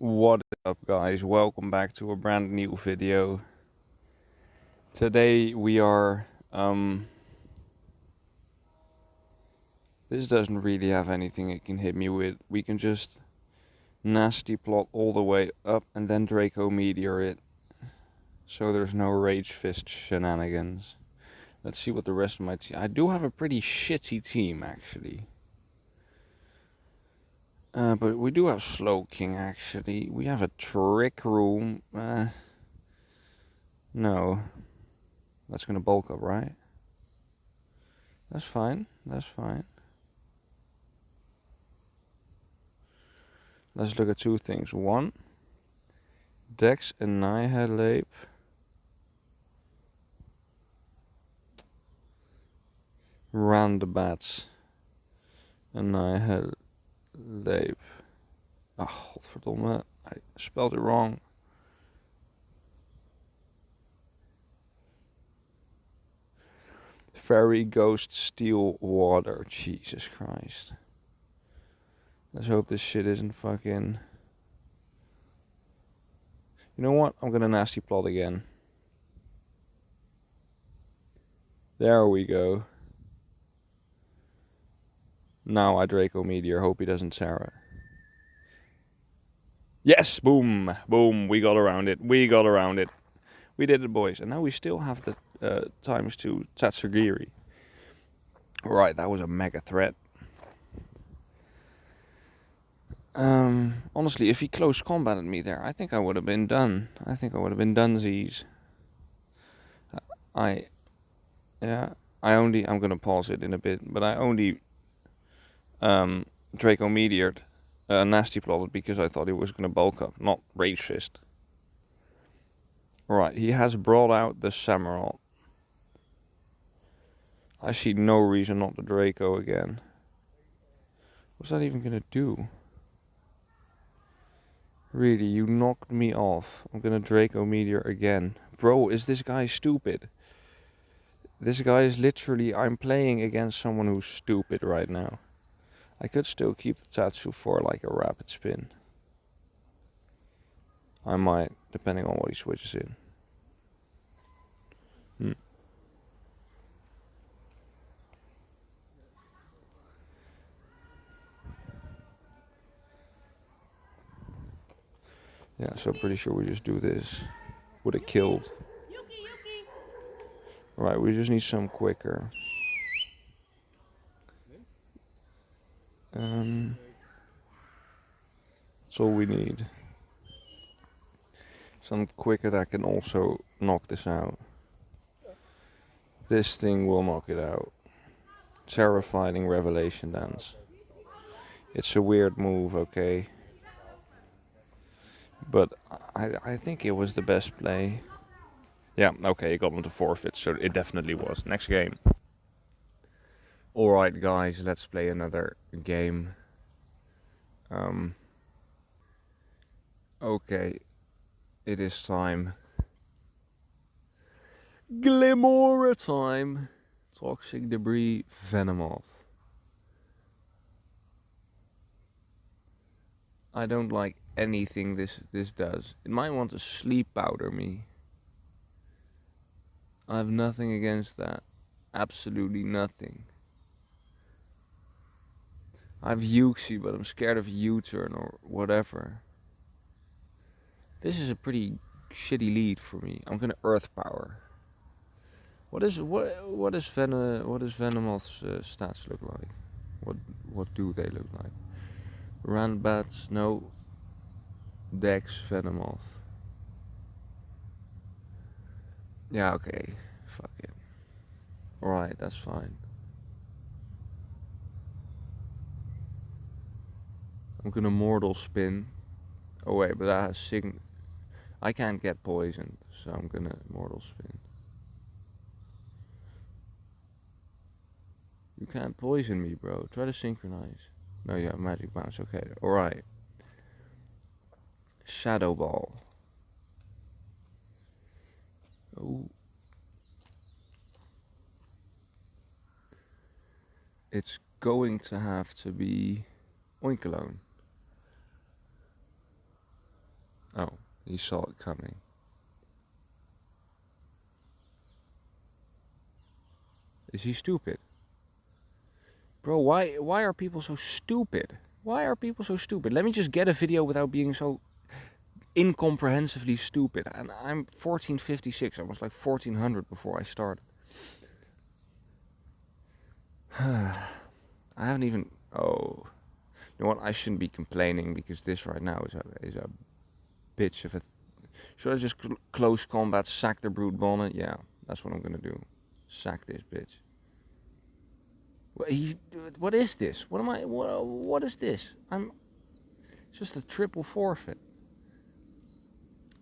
What is up, guys? Welcome back to a brand new video. Today we are this doesn't really have anything it can hit me with. We can just nasty plot all the way up and then Draco Meteor it, so there's no Rage Fist shenanigans. Let's see what the rest of my team. I do have a pretty shitty team, actually. But we do have Slowking, actually. We have a Trick Room. No. That's gonna bulk up, right? That's fine. That's fine. Let's look at two things. One, Dex Annihilate. Roundabouts Annihilate. Ah, godverdomme. I spelled it wrong. Fairy Ghost Steel Water. Jesus Christ. Let's hope this shit isn't fucking... You know what? I'm gonna nasty plot again. There we go. Now I Draco Meteor. Hope he doesn't Sarah. Yes! Boom! Boom! We got around it. We got around it. We did it, boys. And now we still have the ×2 Tatsugiri. Right, that was a mega threat. Honestly, if he close combated me there, I think I would have been done. I think I would have been donesies. I'm gonna pause it in a bit, but I only Draco Meteored nasty plotted because I thought he was gonna bulk up, not Rage Fist. Right, he has brought out the Samurott. I see no reason not to Draco again. What's that even gonna do? Really, you knocked me off. I'm gonna Draco Meteor again. Bro, is this guy stupid? This guy is literally... I'm playing against someone who's stupid right now. I could still keep the Tatsu for like a rapid spin. I might, depending on what he switches in. Yeah, so pretty sure we just do this. Would have killed. Right, we just need some quicker. That's all we need. Some quicker that can also knock this out. This thing will knock it out. Terrifying Revelation Dance. It's a weird move, okay? But I think it was the best play. Yeah, okay, it got him to forfeit, so it definitely was. Next game. Alright guys, let's play another game. Okay, it is time. Glimora time. Toxic Debris Venomoth. I don't like anything this does. It might want to sleep powder me. I have nothing against that. Absolutely nothing. I have Uxie, but I'm scared of U-turn or whatever. This is a pretty shitty lead for me. I'm gonna Earth Power. What does Venomoth's stats look like? What do they look like? Randbats, no. Dex, Venomoth. Yeah, okay. Fuck it. Alright, that's fine. I'm gonna Mortal Spin. Oh wait, but that has Sign... I can't get poisoned, so I'm gonna Mortal Spin. You can't poison me, bro. Try to synchronize. No, yeah, Magic Bounce. Okay, alright. Shadow Ball. Oh. It's going to have to be Oinkologne. Oh, he saw it coming. Is he stupid? Bro, why are people so stupid? Why are people so stupid? Let me just get a video without being so incomprehensively stupid. And I'm 1456. I was like 1400 before I started. I haven't even... Oh. You know what? I shouldn't be complaining because this right now is a bitch of a... Should I just close combat, sack the brute bonnet? Yeah, that's what I'm gonna do. Sack this bitch. What is this? What am I... What is this? It's just a triple forfeit.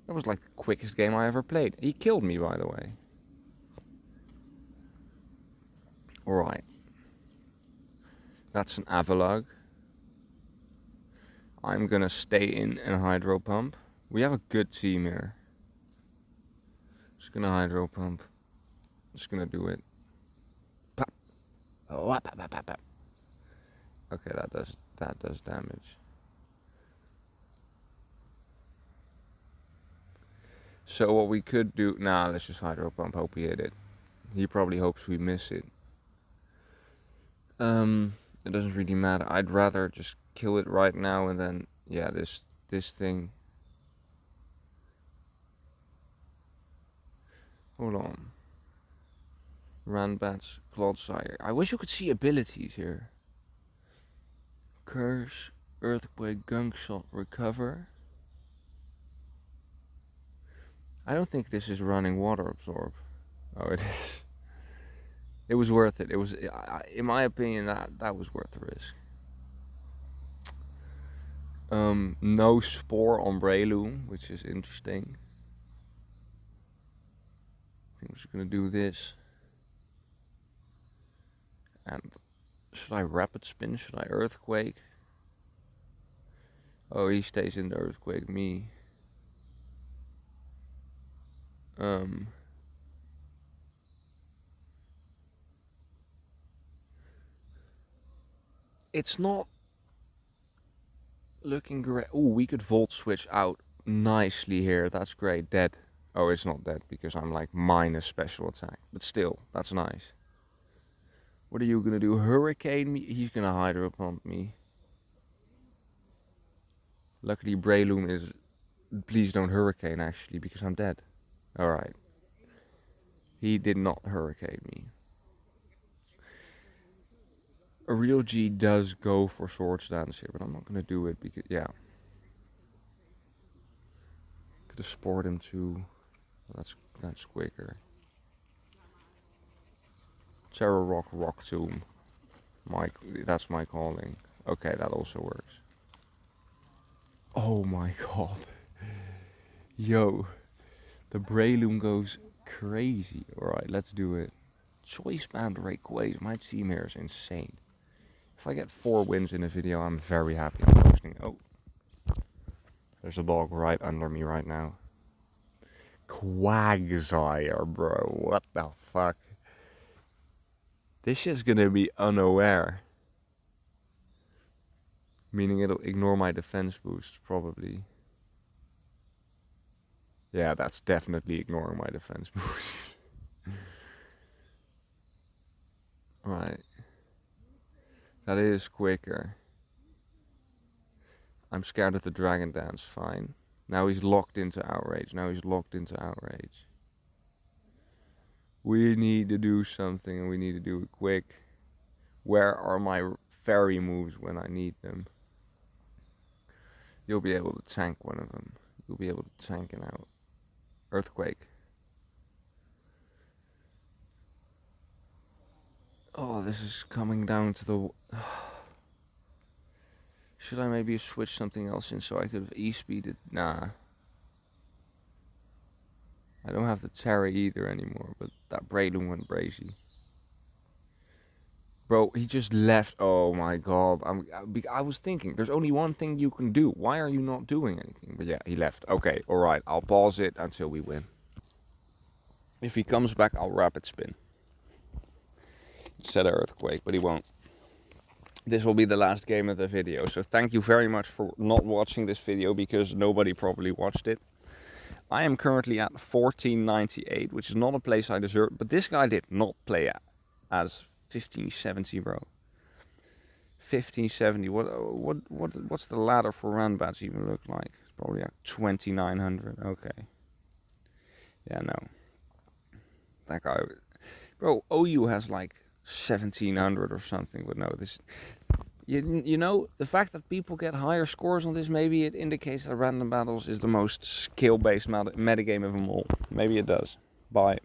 That was like the quickest game I ever played. He killed me, by the way. Alright. That's an Avalug. I'm gonna stay in and hydro pump. We have a good team here. Just gonna hydro pump. Just gonna do it. Pop. Oh, pop, pop, pop, pop. Okay, that does damage. So what we could do... Nah, let's just hydro pump. Hope he hit it. He probably hopes we miss it. It doesn't really matter. I'd rather just kill it right now and then... Yeah, this thing... Hold on. Ranbats, Clodsire. I wish you could see abilities here. Curse, Earthquake, Gunk Shot, Recover. I don't think this is running Water Absorb. Oh, it is. It was worth it. It was, in my opinion, that was worth the risk. No Spore on Breloom, which is interesting. I think I'm just gonna do this. And should I Rapid Spin? Should I Earthquake? Oh, he stays in the Earthquake. Me. It's not looking great. Oh, we could Volt Switch out nicely here. That's great. Dead. Oh, it's not dead because I'm like minus special attack. But still, that's nice. What are you gonna do? Hurricane me? He's gonna Hydro Pump me. Luckily, Breloom is... Please don't Hurricane, actually, because I'm dead. Alright. He did not Hurricane me. A real G does go for Swords Dance here, but I'm not gonna do it because... Yeah. Could have spored him too. That's quicker. Terror Rock, Rock Tomb. That's my calling. Okay, that also works. Oh my god. Yo. The Breloom goes crazy. Alright, let's do it. Choice Band Rayquaza. My team here is insane. If I get 4 wins in a video, I'm very happy. I'm posting. Oh. There's a dog right under me right now. Quagsire, bro. What the fuck? This shit's gonna be unaware. Meaning it'll ignore my defense boost, probably. Yeah, that's definitely ignoring my defense boost. Right. That is quicker. I'm scared of the Dragon Dance, fine. Now he's locked into Outrage. We need to do something and we need to do it quick. Where are my fairy moves when I need them? You'll be able to tank one of them. You'll be able to tank it out. Earthquake. Oh, this is coming down to the... Should I maybe switch something else in so I could have E-speeded? Nah. I don't have the Terra either anymore, but that Breloom went brazy. Bro, he just left. Oh my god. I was thinking, there's only one thing you can do. Why are you not doing anything? But yeah, he left. Okay, alright. I'll pause it until we win. If he comes back, I'll Rapid Spin. Set an Earthquake, but he won't. this will be the last game of the video. So thank you very much for not watching this video, because nobody probably watched it. I am currently at 1498, which is not a place I deserve, but this guy did not play as 1570, bro. 1570. What's the ladder for roundabouts even look like? It's probably like 2900. Okay. Yeah, no. That guy, bro. OU has like 1700 or something, but no, this. You know, the fact that people get higher scores on this, maybe it indicates that Random Battles is the most skill-based metagame of them all. Maybe it does. Bye.